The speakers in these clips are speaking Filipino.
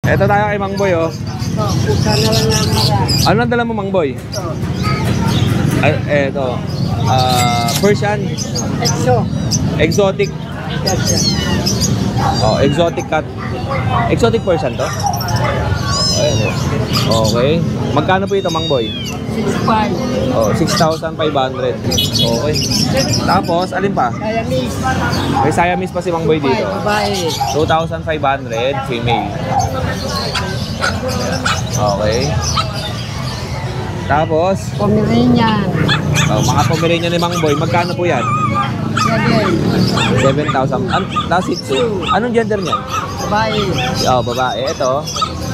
Ito tayo kay Mang Boy, oh. Pusa na lang naman na. Ano ang dala mo, Mang Boy? Ito. Persian. Exotic. Oh, exotic cat. Exotic Persian to? Ayan, oh. Okay. Magkano po ito, Mang Boy? 6,500. Oh, 6,500. Okay. Tapos, alin pa? Siamese. May Siamese pa si Mang Boy dito. Babae. 2,500 female. Okay. Tapos, Pomeranian. oh, mga Pomeranian ni Mang Boy, magkano po yan? 7,000. Last Shih Tzu. Anong gender niyan? Babae. Oh, babae. Ito,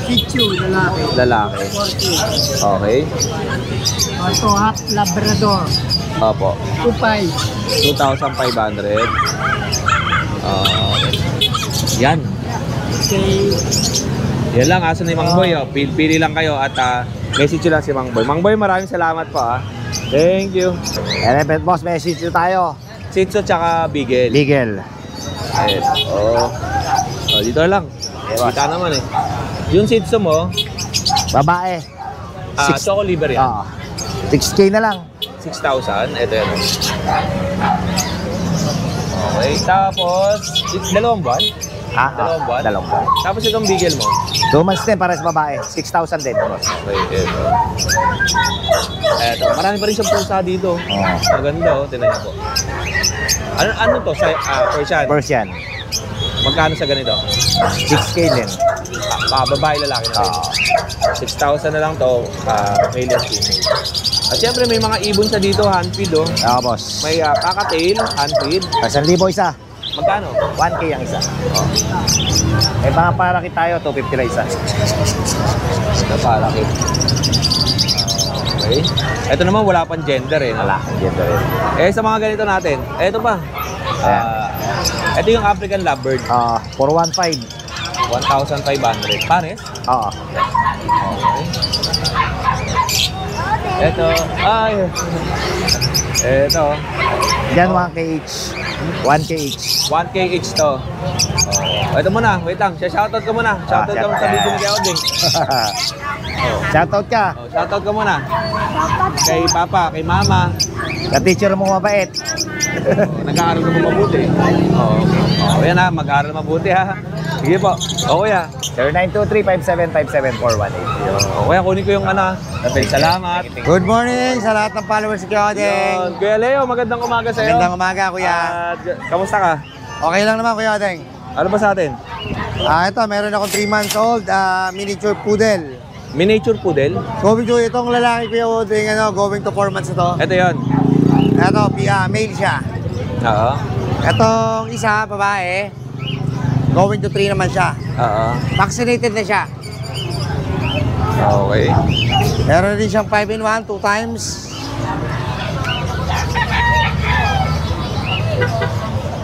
Shih Tzu, lalaki. lalaki. 40. Okay. Ito, half Labrador. Opo. 2,500. 2,500. Yan. Okay. Yan lang, aso ni Mang Boy. Oh. Pili lang kayo at message lang si Mang Boy. Mang Boy, maraming salamat po. Thank you. Elephant boss, message tayo. Shih Tzu tsaka Beagle. Beagle. Ayun. Oh. Oh, dito lang. Kita naman eh. Yung Shih Tzu mo, Babae. Choco Liver yan. 6K na lang. 6,000. Ito yan. Okay. Tapos, dalawang buwan? Dalawang buwan? Dalawang buwan. Tapos itong Beagle mo? 2 months din para sa babae. 6,000 din. Okay, eto. Marami pa rin siyang pusa dito. Maganda, oh. Tingnan niyo po. Ano to? Persian? Persian. Magkano sa ganito? 6K din. Babae, lalaki na rin. 6,000 na lang to. Male and female. At syempre may mga ibon sa dito, handfeed, oh. Boss. May kakatail, handfeed. 1,000 isa. Magkano? 1K ang isa. Eh, mga parakit tayo, 250 na isa. Ito parakit. Okay. Ito naman wala pang gender eh. Wala, gender rin. Eh sa mga ganito natin, ito pa. Ito yung African Lovebird. 415. 1,500. Pares? Oo. Okay. Ito. Ay. Ito. Yan, 1K each. 1K each. 1K each to. Ito muna. Wait lang. Shoutout ka muna. Shoutout ka muna sa video ni Kuya Oding. Shoutout ka. Shoutout ka muna. Kay Papa, kay Mama. Ka-teacher mo mabait. Nag-aaral naman mabuti. Yan ha. Mag-aaral mabuti ha. Sige po. O Kuya. 0923-5757-418. Kuya, kunin ko yung salamat. Good morning sa lahat ng followers ni Kuya Odeng. Kuya Leo, magandang umaga sa'yo. Magandang umaga, Kuya. Kamusta ka? Okay lang naman, Kuya Odeng. Ano ba sa atin? Ito, meron akong 3 months old, miniature poodle. Miniature poodle? Going to itong lalaki, Kuya Odeng, going to 4 months ito. Ito yun. Ito, male siya. Oo. Itong isa, babae, going to 3 naman siya. Oo. Vaccinated na siya. Okay. Meron din siyang 5-in-1, 2 times.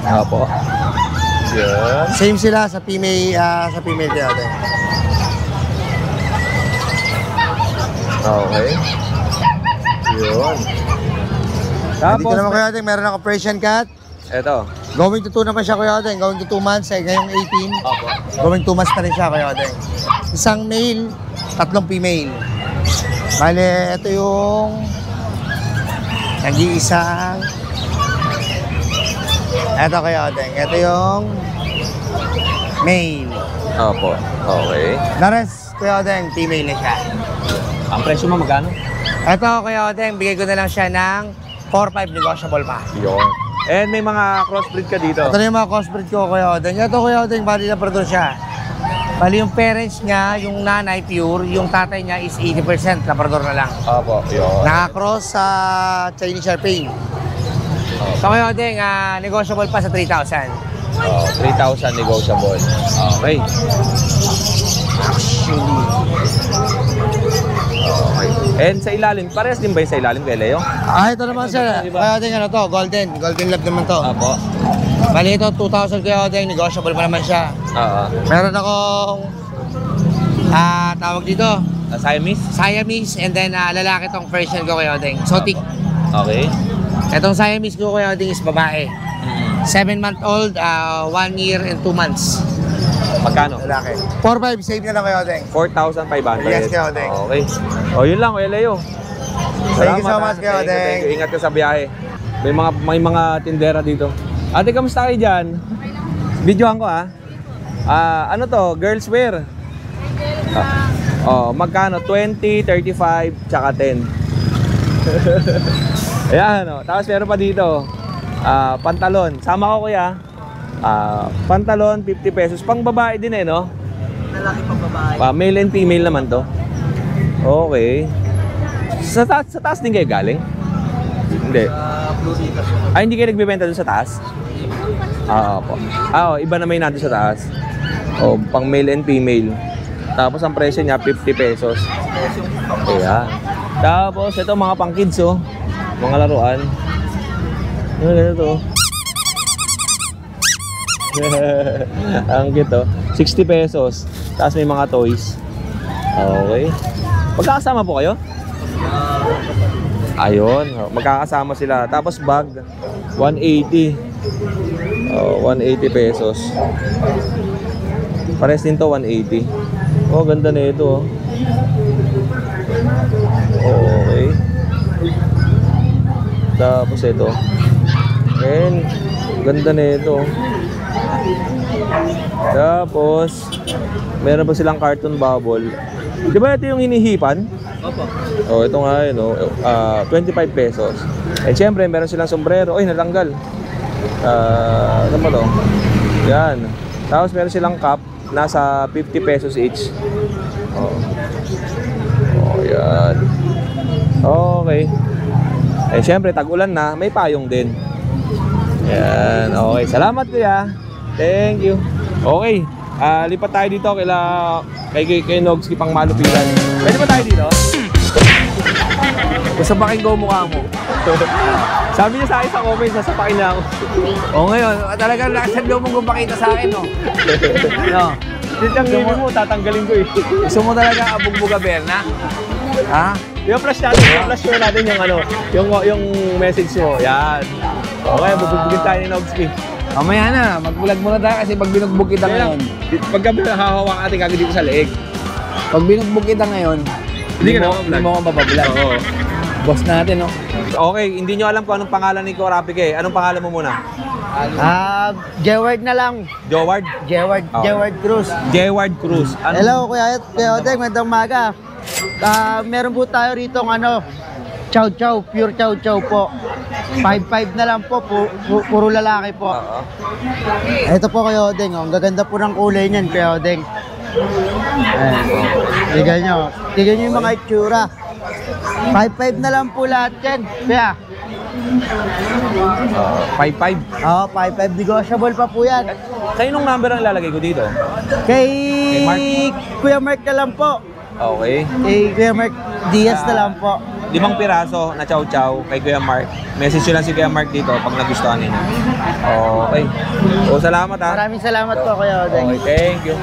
Opo. Yan. Same sila sa female Kuya Odeng. Okay. Yun. Dito Tapos, naman, Kuya Odeng, meron ako Persian cat. ito. Going to 2 naman siya, Kuya Odeng. Going to 2 months, ngayong 18. Opo. Going 2 months na rin siya, Kuya Odeng. Isang male, 3 female. Bale, ito yung nag-iisang. Ito, Kuya Odeng. Ito yung male. Opo. Okay. The rest, Kuya Odeng, female na siya. Ang presyo mo magkano? Ito, Kuya Odeng, bigay ko na lang siya ng 4-5 negotiable pa. Yun. And may mga crossbreed ka dito. Ito na yung mga crossbreed ko, Kuya Odeng. Ito, Kuya Odeng, bali na produce siya. Bali yung parents niya, yung nanay pure, yung tatay niya is 80% labrador na lang. Opo. Yun. Nakakross sa Chinese Sharpei. So, Kuya Odeng, negotiable pa sa 3,000. 3,000 negotiable. Okay. Okay. And sa ilalim, parehas din ba yung sa ilalim kay Leo? Ito naman siya. Kuya Odeng, ano to? Golden lab naman to. Opo. Bali ito, 2,000 Kuya Odeng, negotiable pa naman siya. Oo. Meron akong, tawag dito, Siamese? Siamese, and then lalaki tong Persian ko, Kuya Odeng. Exotic. Okay. Itong Siamese ko, Kuya Odeng, is babae. 7-month-old, 1 year and 2 months. Magkano? Lalaki. 4,500, save na lang kayo, Odeng. 4,500. Yes, Kuya Odeng. Okay. O, yun lang, Kuya Leo. Thank you so Salamat, much, Kuya Thank you, Odeng. thank you. Ingat ka sa biyahe. May mga tindera dito. Ate, kamusta kayo dyan? Videohan ko ano to? Girls wear. Magkano? 20, 35, tsaka 10. Ayan, Tapos meron pa dito. Pantalon. Sama ko, kuya. Pantalon, 50 pesos. Pang babae din no? Lalaki pang babae. Male and female naman to. Okay. Sa taas din kayo galing? Hindi. Ay, hindi kayo nagbibenta dun sa taas? Po. Iba na may nandun sa taas. Pang male and female. Tapos ang presyo niya 50 pesos. Ayan. Tapos ito mga pang kids mga laruan. Ano ganito? Ang cute 60 pesos. Tapos may mga toys. Okay. Magkakasama po kayo? Ayun, magkakasama sila. Tapos bag 180. 180 pesos. Pares din to 180. Ganda na ito. Okay. Tapos ito. Ayan, ganda na ito. Tapos meron pa silang carton bubble. Di ba ito yung hinihipan? Opo. Ito nga yun 25 pesos. And syempre meron silang sombrero. Ay, natanggal. Ano ba to? Yan. Tapos meron silang cup. Nasa 50 pesos each. Yan. Okay. Eh, syempre, tag-ulan na, may payong din. Yan. Okay. Salamat, kuya. Thank you. Okay. Lipat tayo dito kay Nogski pang malupitan. Pwede ba tayo dito? Sasapakin ko mukha mo. Sabi niya sa akin sa comments, sasapakin na ako. Ngayon, talagang lakas loob mong gumapakita sa akin, no? Dito ang ngipin mo, tatanggalin ko Gusto mo talaga abog-buga, Berna? Ha? I-flash natin, i-flash share natin yung message mo. Yan. Okay, bubugin tayo ni Nogski. Mamaya na, magbulag muna tayo kasi pag binugbog kita ngayon. Pagka hahawak natin kagad dito sa leeg. Pag binugbog kita ngayon, Hindi ka na mabablog. Hindi mo ako mabablog. Oo. Boss natin, no? Okay, hindi nyo alam kung anong pangalan ni Korapik Anong pangalan mo muna? Jeward na lang. Joward? Jeward Cruz. Jeward Cruz. Hello, Kuya Odeng, magandang umaga. Meron po tayo rito chow chow, pure chow chow po. 5-5 na lang po, puro lalaki po. Ito po Kuya Odeng, ang gaganda po ng kulay niyan, Kuya Odeng. Tignan nyo yung mga itsura. 5-5 na lang po lahat yan. Kaya, 5-5. 5-5 negotiable pa po yan. Sa'yo nung number ang ilalagay ko dito? Kay Mark? Kuya Mark na lang po. Okay. Kay Kuya Mark Diaz na lang po. 5 piraso na chow chow kay Kuya Mark. Message nyo lang si Kuya Mark dito pag nagustuhan ninyo. Okay. Salamat Maraming salamat po Kuya Odeng. Okay, thank you.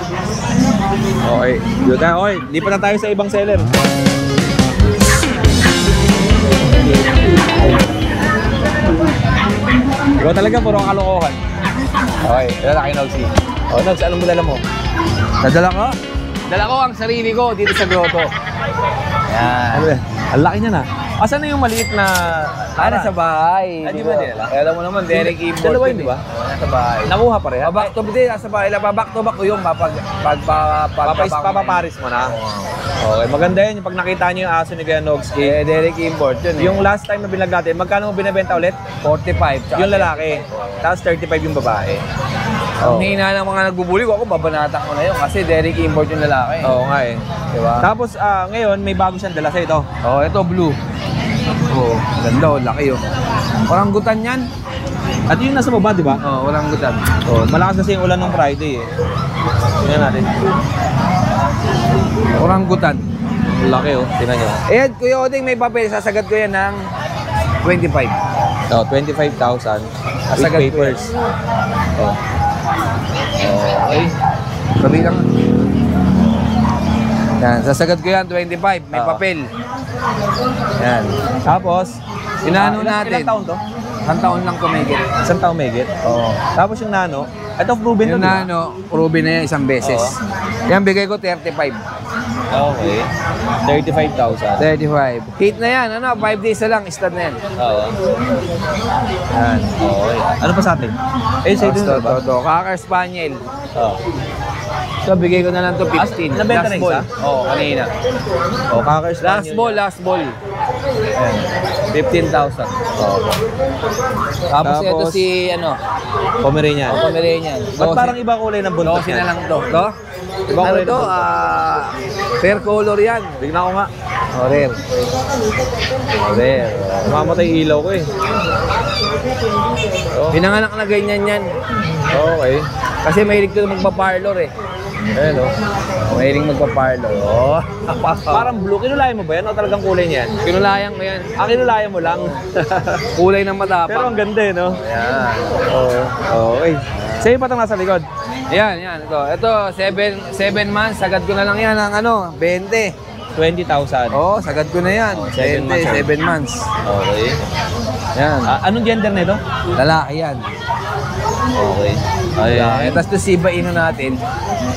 Okay. Good na. Okay, lipat na tayo sa ibang seller. Ikaw talaga puro kalokohan. Okay, ito na kay Nogsi. Nogs, anong dala mo? Dadala ko? Dala ko ang sarili ko dito sa grotto. Yan. Ano ba? Ang laki niya na. Asan na yung maliit na... Nasa bahay. Di ba nila? Alam mo naman, Derek Import. Dalawa yun, di ba? Nasa bahay. Nakuha pa rin? Back to back, nasa bahay. Back to back ko yung Papaparis mo na. Okay, maganda yun. Pag nakita niyo yung aso ni Kuya Nogski. Derek Import yun. Yung last time na binag natin, magkano mo binibenta ulit? 45. Yung lalaki. Tapos 35 yung babae. Ang hina ng mga nagbubuli ko, ako babanatan ko na yun kasi Derek Import yung lalaki. Oo nga eh. Diba? Tapos ngayon, may bago siyang dala sa ito. Ito blue. Ganda laki Oranggutan yan. At yung nasa baba, di ba? Oranggutan. Malakas kasi yung ulan ng Friday eh. Tingnan natin. Oranggutan. Laki tingnan nyo. Ayan, Kuya Odeng, may papel. Sasagad ko yan ng 25. 25,000. Sasagad With papers. Okay. Sabi lang. Yan, sasagad ko yan 25. May papel. Yan. Tapos, Inano natin. Ilang taon to? Isang taon lang kumigit. Isang taong megit? Oo. Tapos yung nano, ito proven Yung na, nano, proven na yan isang beses. Yan, bigay ko 35. Okay. 35,000. 35. Hit na yan, ano, 5 days na lang, stud na yan. Oo. Yan. Okay. Ano pa sa atin? Eh, sa ito na ba? Cocker Spaniel. Oo. So, bigay ko na lang to 15. Nabenta na Last ball. isa? Oo, kanina. Oh, Cockers Last ball. Ayan. 15,000. Tapos ito Tapos, si, ano, Pomeranian. Pomeranian. Ba't parang iba kulay ng buntot 12 na lang to. To? Iba Ano kulay to? ng buntot. Fair color yan. Tignan ko nga. Oh, rare. Rare. Mamatay ilaw ko eh. Oh, Pinanganak na ganyan yan. okay. Kasi mahilig ko magpa-parlor eh. Ayan o. Mahilig magpa-parlor. Oh. Parang blue. Kinulayan mo ba yan o talagang kulay niyan? Kinulayan ko yan. Kinulayan mo lang. Kulay ng Pero matapang. ang ganda eh, no? Ayan. Oo. Okay. Sa'yo pa itong nasa likod? Ayan, yan. Ito 7 months. Sagad ko na lang yan ng ano, 20. 20,000. Oo, sagad ko na yan. 7 months. 7 months. Okay. Yan. Anong gender nito? Lalaki yan. Okay. Ayan. Tapos ito si Baino natin.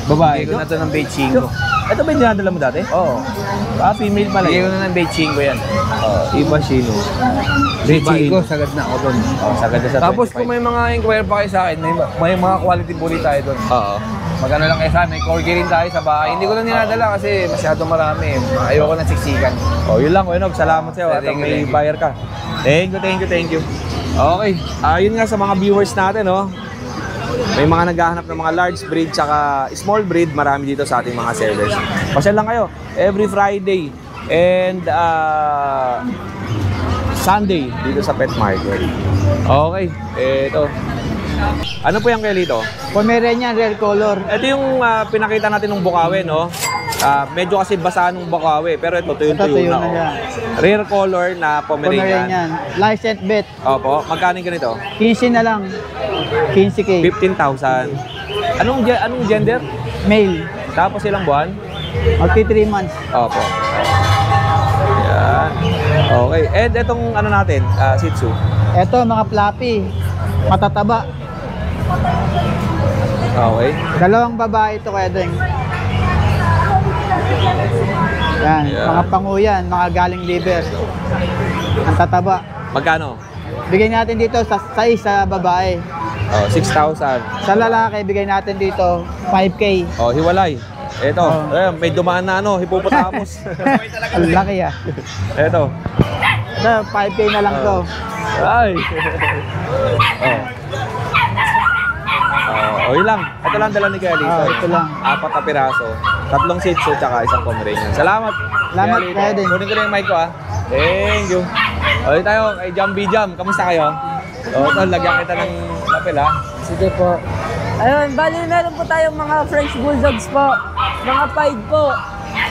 Babae. Bigay ko na ito ng Beichingo. Ito ba yung dinadala mo dati? Oo. Female pala Bigay yun. ko na ng Beichingo yan. Iba Shino. Beichingo, sagad na ako doon. Sagad na sa Tapos 25. kung may mga inquire pa kayo sa akin, may mga quality bully tayo doon. Oo. Magano lang kayo sa akin, may corgi rin tayo sa bahay. Hindi ko lang ninadala kasi masyado marami. Ayoko ng siksikan. Oh, yun lang, Wenog. Salamat sa'yo. At Thank you, may thank you. buyer ka. Thank you. Okay. Yun nga sa mga viewers natin, oh. May mga naghahanap ng mga large breed tsaka small breed. Marami dito sa ating mga sellers. Pasyal lang kayo. Every Friday and Sunday dito sa Pet Market. Okay. Ito. Ano po yung Kelito? Pomeranian, rare color. Ito yung pinakita natin ng Bukawi, no? Medyo kasi basa ng Bukawi, pero ito tuyo-tuyo na. yan. Rare color na Pomeranian. Pomeranian. Licensed vet. Opo, magkano yung ganito? 15 na lang. 15K. 15,000. Anong gender? Male. Tapos ilang buwan? Magti 3 months. Opo. Yan. Okay. And itong ano natin, Shih Tzu. Ito, mga fluffy. Matataba. Okay. Dalawang babae ito kaya Deng. Yan, Yeah. mga panguyan, mga galing liver. Ang tataba. Magkano? Bigay natin dito sa 6 sa babae. 6,000. Sa lalaki, bigay natin dito 5K. Hiwalay. Ito, may dumaan na hippopotamus. Ang laki ah. Ito. Ito, 5K na lang to. Ay. Yun lang. Ito lang dala ni Kelito. Ito lang. 4 na piraso. 3 Shih Tzu tsaka 1 Pomeranian. Salamat. Salamat, Kelito. kaya din. Kunin ko na yung mic ko Thank you. Okay tayo kay Jambi Jam. Kamusta kayo? Ito, lagyan kita ng lapel Sige po. Ayun, bali meron po tayong mga French Bulldogs po. Mga Pied po.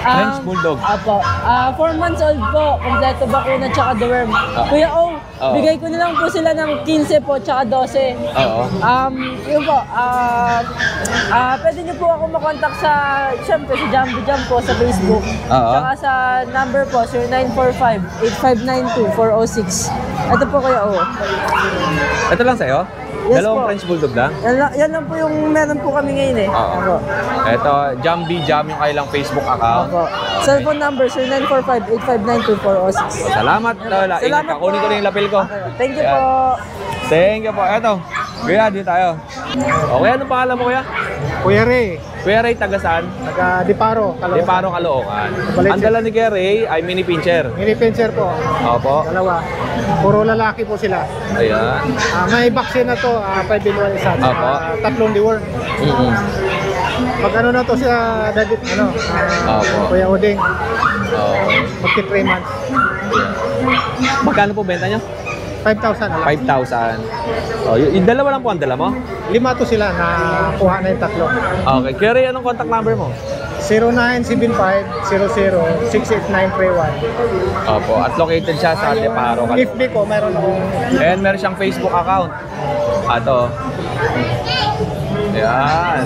French Bulldog. Apo. 4 months old po. Kompleto bakuna tsaka deworm. Kuya O, bigay ko na lang po sila ng 15 po tsaka 12. Oo. Yun po. Pwede niyo po ako makontak sa, syempre, sa Jambi Jam po sa Facebook. Oo. Tsaka sa number po, 0945-8592-406. Ito po Kuya O. Ito lang sa'yo? Yes Dalawang po. French Bulldog lang? Yan lang po yung meron po kami ngayon eh. Oo. Apo. Ito, Jambi Jam yung kailang Facebook account. Opo. Cellphone number 0945-8592-406. Salamat, Lola. Ingat ka. Kunin ko na yung lapel ko. Okay. Thank you Yan. po. Thank you po. Eto. Kuya, dito tayo. Okay, ano pangalan mo kuya? Kuya Ray, Kuya Ray, taga saan? taga Diparo, Di Paro, Caloocan. Balik- Ang dala ni Kuya Ray ay mini pincher. Mini pincher po. Opo. Dalawa. Puro lalaki po sila. Ayan. May vaccine na to, 5 in 1 isa. Opo. 3 deworm. Pag ano na to siya, Opo. Kuya Oding, Okay. magti 3 months. Magkano po benta nyo? 5,000 na lang. 5,000. Yung dalawa lang po ang dala mo? 5 to sila na kuha na yung 3. Okay. Kuya Ray, anong contact number mo? 0975-00-68931. Opo. At located siya sa De Paro, Caloocan. FB ko, meron akong And meron siyang Facebook account. Ato. Ayan.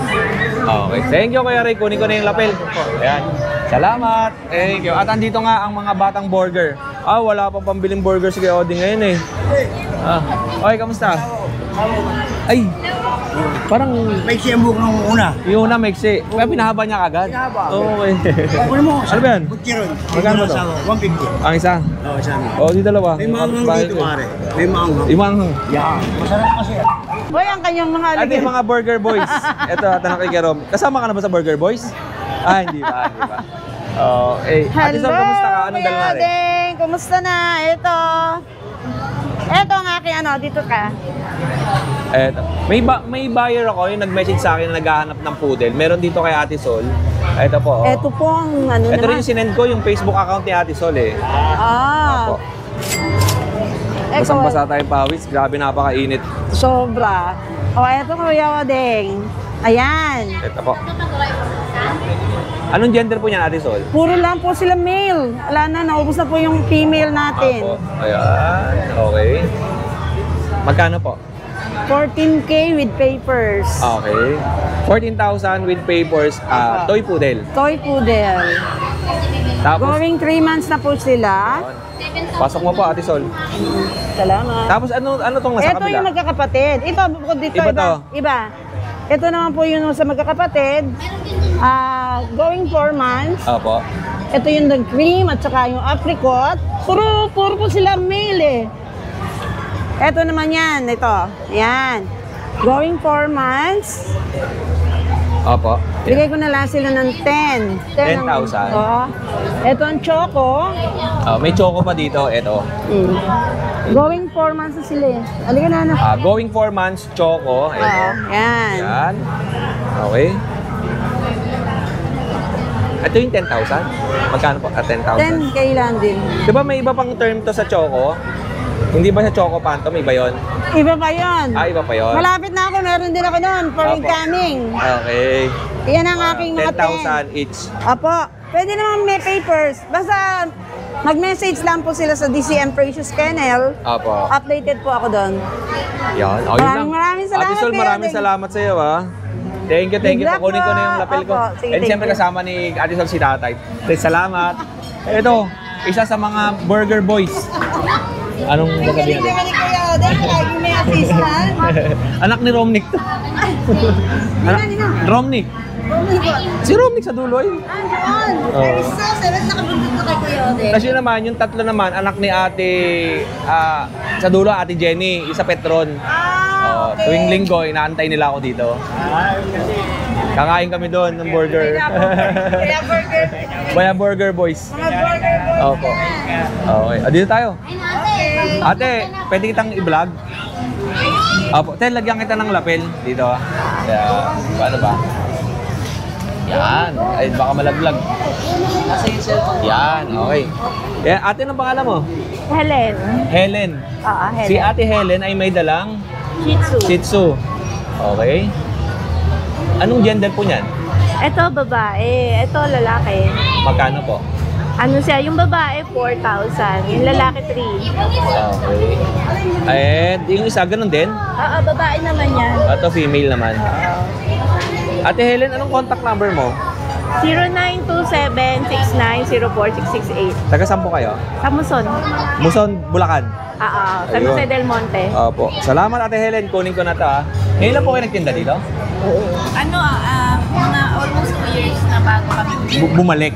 Okay. Thank you, Kuya Ray. Kunin ko na yung lapel. Ayan. Salamat. Thank you. At andito nga ang mga batang burger. Wala pang pambiling burger si Kuya Oding ngayon eh. Okay, kamusta? Ay, parang May siyang buhok nung una. yung una maiksi. Kaya pinahaba niya kagad? Pinahaba. Okay. Ano mo? Ano ba yan? Butcheron. Magkano ba to? 150. Ang isa? Oo, isa mo. Di dalawa. May maanghang dito, pare. May maanghang. Yung manghang. Yan. Masarap kasi. Boy, ang kanyang mga At yung mga Burger Boys. Ito, tanong kay Kerom. Kasama ka na ba sa Burger Boys? Hindi pa. Ate Sol, kamusta ka? Anong dala natin? Odeng! Kumusta na? Ito ang aking dito ka. Eto. May buyer ako yung nag-message sa akin na naghahanap ng poodle. Meron dito kay Ate Sol. Ito po. Ito po ang Ito rin yung sinend ko, yung Facebook account ni Ate Sol eh. Opo. Basang-basa tayong pawis. Grabe, napakainit. Sobra. Ito Kuya Odeng. Ayan. Ito po. Anong gender po niyan, Ate Sol? Puro lang po sila male. Wala na, naubos na po yung female natin. Opo. Ayan. Okay. Magkano po? 14K with papers. Okay. 14,000 with papers. Toy poodle. Toy poodle. Tapos, Going 3 months na po sila. pasok mo po, Ate Sol. Salamat. Tapos, ano tong nasa Ito kabila? yung magkakapatid. Ito, bukod dito, Iba to. Iba. Ito naman po yung sa magkakapatid. Going 4 months. Opo. Ito yung the cream at saka yung apricot. Puro po sila male eh. Ito naman yan. Ito. Yan. Going 4 months. Opo. Bigay ko na lang sila ng 10. 10,000. Oo. Ito ang choco. May choco pa dito. Ito. Going 4 months na sila eh. Halika na. Going 4 months, choco. Ito. Oo. Yan. Yan. Okay. Ito yung 10,000? Magkano po? 10,000. 10 kailan din. Di ba may iba pang term to sa choco? Hindi ba sa choco phantom? Iba yun? Iba pa yun. Iba pa yun. Malapit na ako. Meron din ako noon for Opo. incoming. Okay. Yan ang aking mga 10,000 each. Apo. Pwede naman may papers. Basta mag-message lang po sila sa DCM Precious Kennel. Opo. Updated po ako doon. Yan. Yun lang. Maraming salamat. Ate Sol, Kuya maraming Odeng. salamat sa iyo, ha. Thank you. Good luck Kukunin ko na yung po. lapel ko. Opo. Sige, And thank siyempre you. kasama ni Ate Sol si Tatay. Salamat. Ito, isa sa mga Burger Boys. Anong sasabihin natin? ni Kuya Odeng. Lagi may assistant. Anak ni Romnick to. Romnick. Si Romnick sa dulo yun. Very so, nakabundot ko kay Kuya Odeng. Kasi naman, yung tatlo naman, anak ni Ate, sa dulo, Ate Jenny, isa Petron. Tuwing linggo, inaantay nila ako dito. Kakain kami doon ng burger. Kaya burger. Baya Burger Boys. Mga burger po. Opo. Okay. Dito tayo. Ate, pwede kitang i-vlog? Opo. Ate, lagyan kita ng lapel dito. Kaya, paano ba? Yan. Ay, baka malaglag. Yan, okay. Yan, ate, anong pangalan mo? Helen. Helen. Helen. Si Ate Helen ay may dalang Shih Tzu. Shih Tzu. Okay. Anong gender po niyan? Ito babae, ito lalaki. Magkano po? Ano siya, yung babae 4,000, yung lalaki 3. Okay. And yung isa, ganun din? Oo, babae naman yan. Ito, female naman. Ate Helen, anong contact number mo? 0927-6904-668. Taga saan po kayo? Kamuson. Muson, Bulacan. Oo, San Ayun. Jose del Monte. Opo. Salamat, Ate Helen. Kunin ko na to, ha. Ngayon lang po kayo nagtinda dito? Ano, mga almost 2 years na bago kami. Bumalik.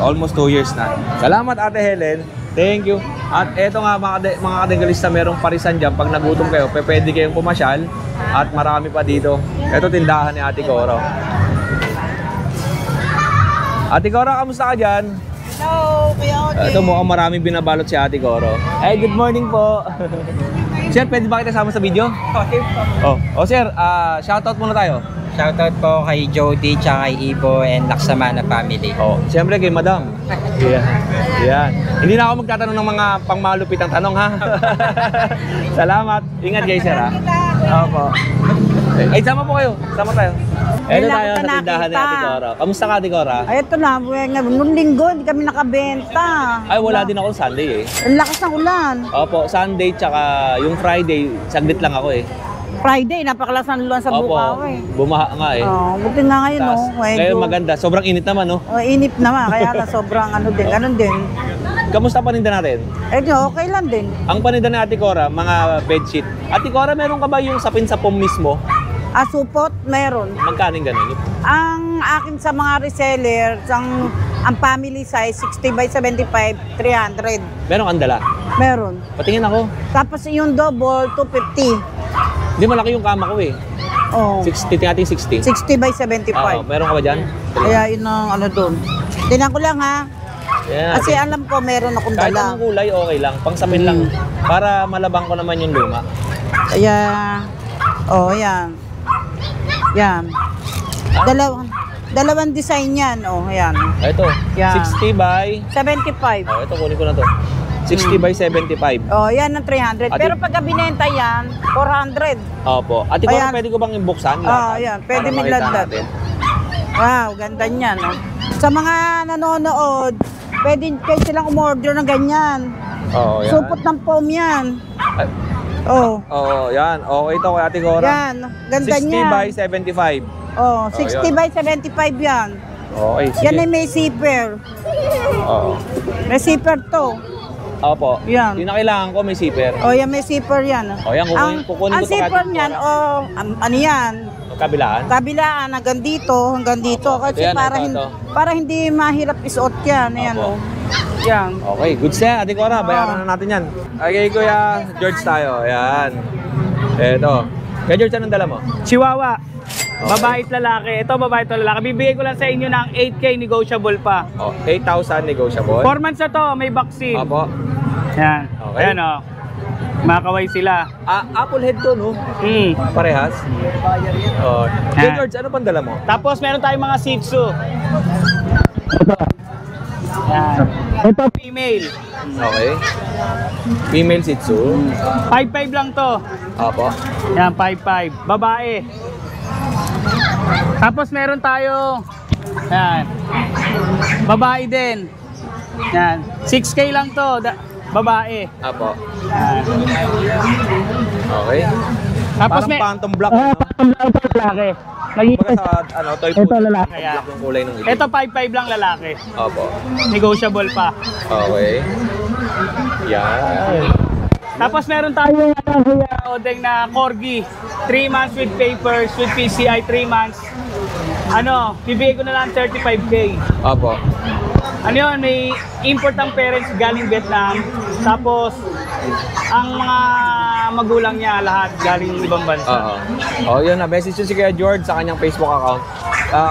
Almost 2 years na. Salamat, Ate Helen. Thank you. At eto nga, mga kadegalista, merong parisan dyan. Pag nagutom kayo, pwede kayong pumasyal. At marami pa dito. Ito tindahan ni Ate Coro. Ate Coro, kamusta ka dyan? Hello, Kuya Odeng. Ito mukhang maraming binabalot si Ate Coro. Hey, good morning po. Sir, pwede ba kita sama sa video? Okay po. Sir, shoutout muna tayo. Shoutout po kay Jody, tsaka kay Ibo and Laksamana family. Siyempre kay Madam. Yan. Hindi na ako magtatanong ng mga pangmalupitang tanong, ha? Salamat. Ingat kayo, sir, ha? Opo. Ay, sama po kayo. Sama tayo. Ito tayo sa tindahan ni Ate Cora. Kamusta ka, Ate Cora? Ay, ito na. Nung linggo, hindi kami nakabenta. Ay, wala din ako Sunday, eh. Ang lakas ng ulan. Opo, Sunday tsaka yung Friday, saglit lang ako, eh. Friday, napakalasan luwan sa Opo, Bukawi. bumaha nga eh. Oh, buti nga ngayon, no? Taas. Ngayon maganda, sobrang init naman, no? Oh, inip naman, kaya na sobrang ano din, ganun din. Kamusta paninda natin? Eh, di, okay lang din. Ang paninda ni Ate Cora, mga bedsheet. Ate Cora, meron ka ba yung sapin sa pom mismo? Supot, meron. Magkano yung ganun? Ang akin sa mga resellers, ang family size, 60 by 75, 300. Meron kang dala? Meron. Patingin ako. Tapos yung double, 250. Hindi malaki yung kama ko eh. Oh, 60, tingnan natin 60. 60 by 75. Meron ka ba dyan? Kaya yun ang ano doon. Tinan ko lang ha. Yan. Kasi alam ko meron akong Kahit dala. anong kulay, okay lang. Pang sapin lang. Para malabang ko naman yung luma. Kaya, oh, yan. Yan. Dalawang design yan. Oh, yan. Ito, Yan. 60 by... 75. Ito, kunin ko na to. 60 by 75. Oh, yan ang 300. Ate- Pero pagka binenta yan, 400. Opo. Ate Cora, Ayan. pwede ko bang ibuksan? Yan. Pwede Para may makita ladlad. natin. Wow, ganda niyan. Oh. Sa mga nanonood, pwede kayo silang umorder ng ganyan. Oo, yan. Supot ng foam yan. Ay, Oh, Oo, yan. Okay ito kay Ate Cora. yan. Ganda 60 niyan. by 75. Oh, 60 yan. by 75 yan. Okay, sige. Yan ay may zipper. Oo. May zipper to. Opo. Yan. Yung na kailangan ko, may zipper. Oh, yan may zipper yan. Oh, yan, kukunin ko ang to, zipper Ate niyan, Cora. ano yan? Kabilaan. Kabilaan hanggang dito. Opo, Kasi ito yan, para, ito. para hindi mahirap isuot yan. Ayan, Opo. oh. Yan. Okay, good siya, Ate Cora. Bayaran na natin yan. Okay, Kuya George tayo. Ayan. Eto. Kuya George, anong dala mo? Chihuahua. Babae at lalaki. Ito babae at lalaki. Bibigay ko lang sa inyo ng 8K negotiable pa. Oh, 8,000 negotiable. 4 months na to, may vaccine. Opo. Yan. Okay. Ayan o. Makakaway sila. Apple head to, no? Parehas. Oh. Kuya Yan. George, ano pang dala mo? Tapos meron tayong mga Shih Tzu. Yan. Ito female. Okay. Female Shih Tzu. 5'5 lang to. Opo. Yan, 5'5. Babae. Tapos meron tayo. Yan. Babae din. Yan. 6K lang to. Babae. Apo. Yan. Okay. Tapos Parang may phantom black, no? lalaki. Kumbaga sa toy food. Ito, lalaki. Black yung kulay ng itim. Ito 5'5 lang lalaki. Opo. Negotiable pa. Okay. Yan. Tapos meron tayo Kuya Odeng na Corgi. 3 months with papers, with PCI 3 months. Ano, bibigay ko na lang 35K. Opo. Ano yun, may import ang parents galing Vietnam. Tapos, ang mga magulang niya lahat galing ibang bansa. Oo. Oh, yun na. Message yun si Kuya George sa kanyang Facebook account.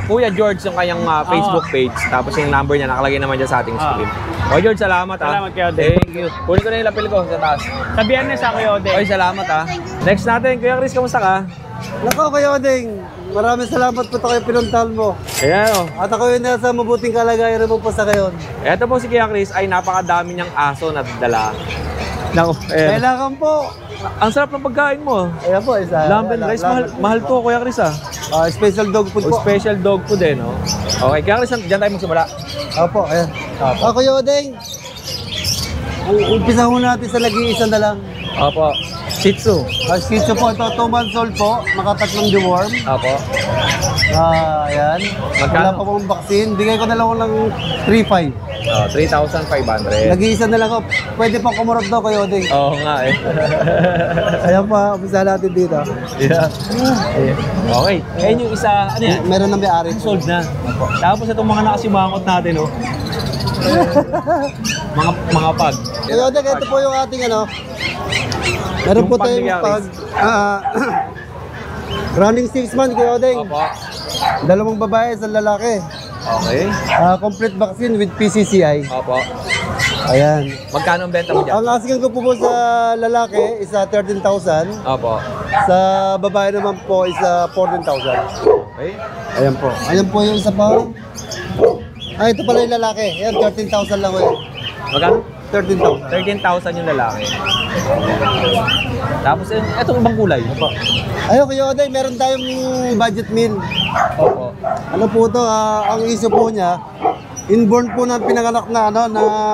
Kuya George yung kanyang Facebook page. Tapos yung number niya nakalagay naman dyan sa ating screen. Kuya George, salamat ha. Salamat, Kuya Odeng. Thank you. Kunin ko na yung lapel ko sa taas. Sabihan niya sa Kuya Odeng. Oy, salamat ha. Next natin, Kuya Chris, kamusta ka? Nako, Kuya Odeng. Maraming salamat po kayo pinuntahan mo. Ayan o. At ako yun nasa mabuting kalagayan mo po sa kayon. Ito po si Kuya Chris ay napakadami niyang aso na dala. Nako, ayan. Kailangan po. Ang sarap ng pagkain mo. Ayan po, isa. Lamb and rice, mahal to Kuya Chris ah. Special dog food O po. special dog food eh, no? Okay, Kuya Chris, dyan tayo magsimula. Opo, ayan. Kuya Odeng. Umpisa mo natin sa nag-iisa na lang. Opo. Shih Tzu. Shih Tzu po, ito 2 months old po, makatatlong deworm. Opo. Ayan. Magkano? Wala pa pong vaccine. Bigay ko na lang ng 3,500. 3,500. Nag-iisa na lang ako. Pwede pa kumurot daw kayo, Odeng. Oo nga eh. Ayan pa, umpisa natin dito. Yeah. Okay. Ayun yung isa, ano yan? Meron ng may-ari. Sold na. Tapos itong mga nakasimangot natin, oh. mga pag. Kuya Odeng, ito po yung ating ano. Meron Yung po pag tayong ni pag. Running 6 months, Kuya Odeng. Opo. 2 babae, 1 lalaki. Okay. Complete vaccine with PCCI. Opo. Ayan. Magkano ang benta mo dyan? Ang asking ko po sa lalaki is 13,000. Opo. Sa babae naman po is 14,000. Okay. Ayan po. Ayan po yung isa pa. Ito pala yung lalaki. Ayan, 13,000 lang ko yun. Magkano? 13,000. 13,000 yung lalaki. Tapos itong ibang kulay. Opo. Ayun, Kuya Odeng, meron tayong budget meal. Opo. Ano po ito? Ang issue po niya, inborn po ng pinanganak na na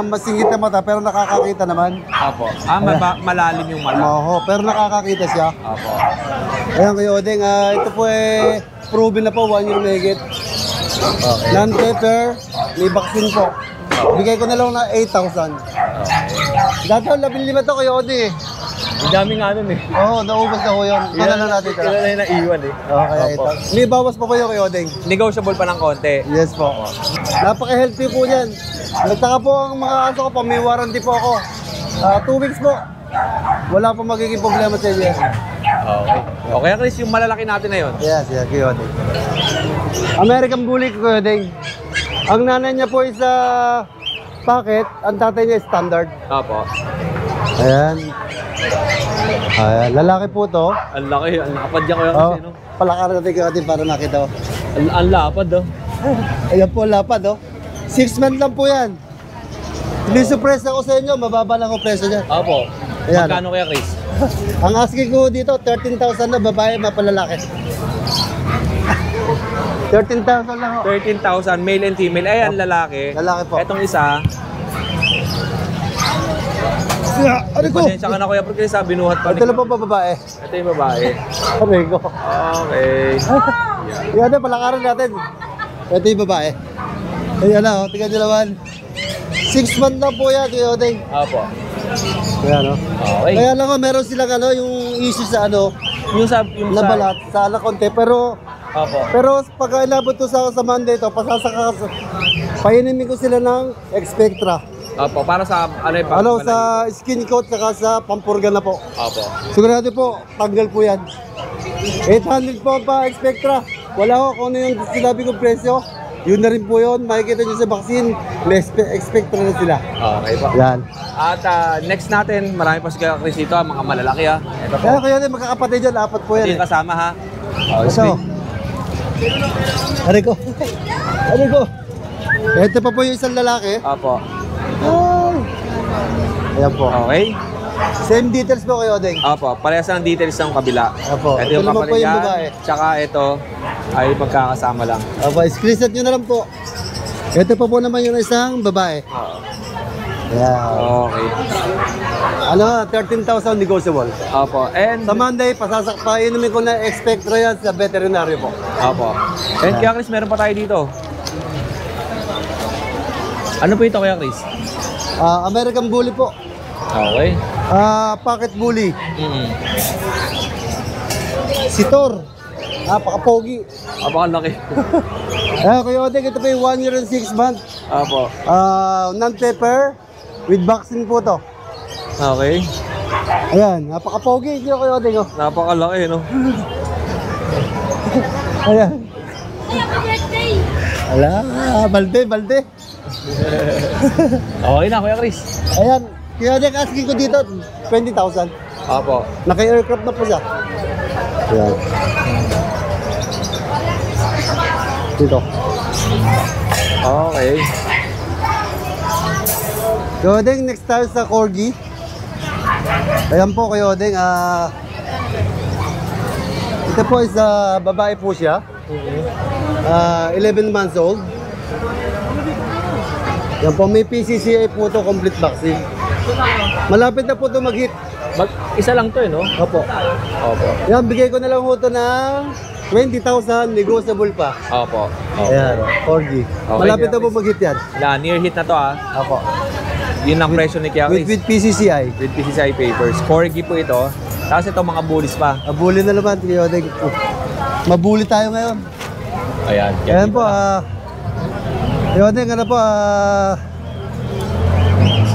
masingit na mata pero nakakakita naman. Opo. Malalim yung mata. Oo, pero nakakakita siya. Opo. Ayan Kuya Odeng, ito po proven na po 1 year mahigit. Okay. Non-paper, may vaccine po. Bigay ko na lang na 8,000. Dati 15 to Kuya Odeng. Ang daming ano eh. Oo, naubos na ko yun. Ito na lang natin. Ilan na yung naiwan eh. Okay, Opo. 8,000. May bawas pa po yung Kuya Odeng. Negotiable pa ng konti. Yes po. Napaka-healthy po yan. Nagtaka po ang mga aso ko po, may warranty po ako. 2 weeks po. Wala po magiging problema sa inyo. Okay. Okay, Chris, yung malalaki natin na yun. Yes, Kuya Odeng. American Bully Kuya Odeng. Ang nanay niya po is packet, ang tatay niya is standard. Opo. Ayan. Ayan, lalaki po to. Ang laki, ang lapad niya Kuya Oh, Chris, no? palakaran natin Kuya Odeng para nakita ko. Ang lapad, oh. Ayan po, lapad, oh. 6 months lang po yan. Hindi surprise ako sa inyo, mababa lang ang presyo niya. Opo. Ayan. Magkano kaya, Chris? Ang asking ko dito, 13,000 na babae, mapalalaki. 13,000 lang ho. 13,000, male and female. Ayan, lalaki. Lalaki po. Etong isa, Ano ko? pasensya ka na Kuya Chris, binuhat pa. Ito lang po ba babae? Ito yung babae. Aray ko. Okay. Yan na, palakaran natin. Ito yung babae. Ayan na, oh, tingnan nyo naman. 6 months lang po yan, Kuya Odeng. Opo. Ayan, oh. Okay. Kaya lang oh, meron silang yung issue sa Yung sa nabalat sa konti. Pero Opo. pag inabot to sa Monday to, painimin ko sila ng Expectra. Opo, para sa ano yung Sa skin coat saka sa pampurga na po. Opo. Sigurado po, tanggal po yan. 800 po pa Expectra. Wala ko kung ano yung sinabi kong presyo. Yun na rin po yun. Makikita nyo sa vaccine, may Expectra na sila. Okay po. Yan. At next natin, marami pa si Kuya Chris dito, mga malalaki ha. Ito po. Kaya kaya din magkakapatid dyan, 4 po Hindi yan. kasama ha. Oh, Ito. Aray ko. Aray ko. Ito pa po yung isang lalaki. Opo. Ayan po. Okay. Same details po kayo, Odeng. Opo, parehas ng details ng kabila. Opo. Ito Ito yung naman po yung kapalingan, babae. tsaka ito ay magkakasama lang. Opo, screenshot nyo na lang po. Ito pa po naman yung isang babae. Oo. Ayan. Okay. 13,000 negotiable. Opo. And Sa Monday, inumin ko na Expectra yan sa veterinary po. Opo. And Kuya Chris, meron pa tayo dito. Ano po ito Kuya Chris? American Bully po. Okay. Pocket Bully. Mm-hmm. Si Thor. Napaka-pogi. Laki. Kuya Odeng, ito pa yung 1 year and 6 months. Opo. Non-paper with vaccine po to. Okay. Ayan, napaka-pogi. Kuya Odeng, oh. Napakalaki, no? Ayan. Ala, balde. Okay na, Kuya Chris. Ayan, Kuya Odeng, asking ko dito, 20,000. Opo. Naka-aircraft na po siya. Ayan. Dito. Okay. Kuya Odeng, next tayo sa Corgi. Ayan po, Kuya Odeng. Ito po is babae po siya. 11 months old. Yan po, may PCCI po to, complete vaccine. Malapit na po to mag-hit. Isa lang to, no? Opo. Opo. Yan, bigay ko na lang po to ng 20,000, negotiable pa. Opo. Ayan, Corgi. Malapit na po mag-hit yan. Near hit na to, ah. Opo. Yun ang presyo ni Kuya Chris. With PCCI. With PCCI papers. Corgi po ito. Tapos ito mga bullies pa. Bully na naman, Kuya Odeng. Mabuli tayo ngayon. Ayan. Ayan po, Kuya Odeng, ano po,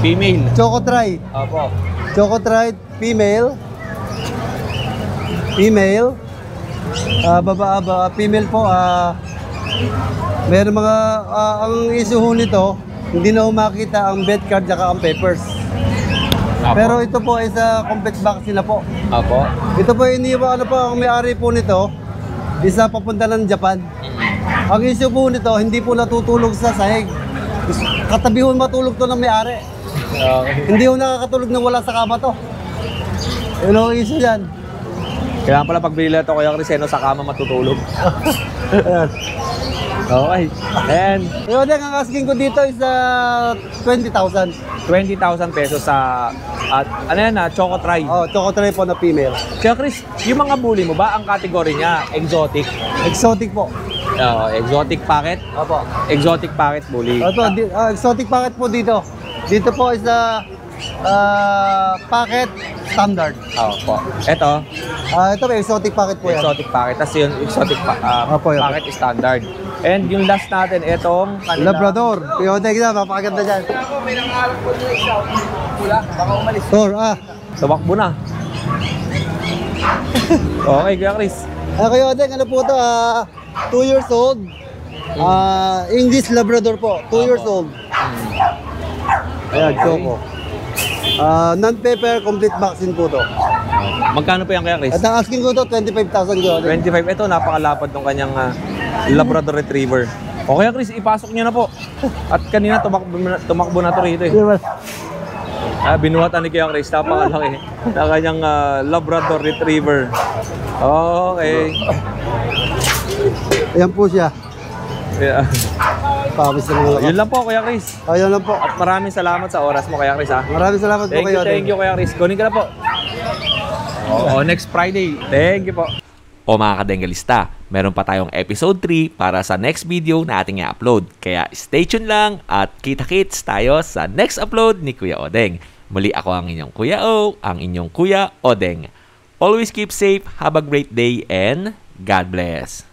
Female. Choco Try. Opo. Choco Try, female. Female. Female po, meron mga, ang issue ho nito, hindi na makita ang vet card at ang papers. Opo. Pero ito po ay sa complete vaccine na po. Opo. Ito po iniwa, ano po, ang may-ari po nito, isa papunta ng Japan. Ang issue po nito, hindi po natutulog sa sahig. Katabi ho matulog to ng may-ari. Okay. Hindi ho nakakatulog na wala sa kama to. Yun ang issue yan. Kailangan pala pagbili ito Kuya Chris, sa kama matutulog. Ayan. Okay. And Kuya Odeng, ang asking ko dito is 20,000. 20,000 pesos sa ano yan Choco Try. Oh, choco try po na female. Kaya Chris, yung mga bully mo ba, ang category niya, exotic? Exotic po. Exotic packet? Opo. Exotic packet bully. Ito, exotic packet po dito. Dito po is packet standard. Opo. Ito, Ito po, exotic packet po yan. exotic packet. Tapos yung exotic Opo, opo. packet is standard. And yung last natin, itong kanila. Labrador. Kuya Odeng na, mapakaganda dyan. Tor, Tumakbo na. Okay, Kuya Chris. Kuya Odeng, ano po ito? 2 years old. English Labrador po. 2 years old. Ayan, choco. Non-paper, complete vaccine po to. Magkano po yan, Kuya Chris? At ang asking ko to, 25,000 Kuya Odeng. 25. Ito, napakalapad ng kanyang Labrador Retriever. Okay, Chris, ipasok niyo na po. At kanina, tumakbo na to rito eh. Binuhatan ni Kuya Chris, napakalaki na kanyang Labrador Retriever. Okay. Ayan po siya. Yeah. Pawis na mga Yun lang po, Kuya Chris. Ayun lang po. At maraming salamat sa oras mo, Kuya Chris. Maraming salamat po kayo. Thank you, Kuya Chris. Kunin ka na po. Next Friday. Thank you po. O mga kadenggalista, meron pa tayong episode 3 para sa next video na ating i-upload. Kaya stay tuned lang at kita-kits tayo sa next upload ni Kuya Odeng. Muli ako ang inyong Kuya O, ang inyong Kuya Odeng. Always keep safe, have a great day, and God bless.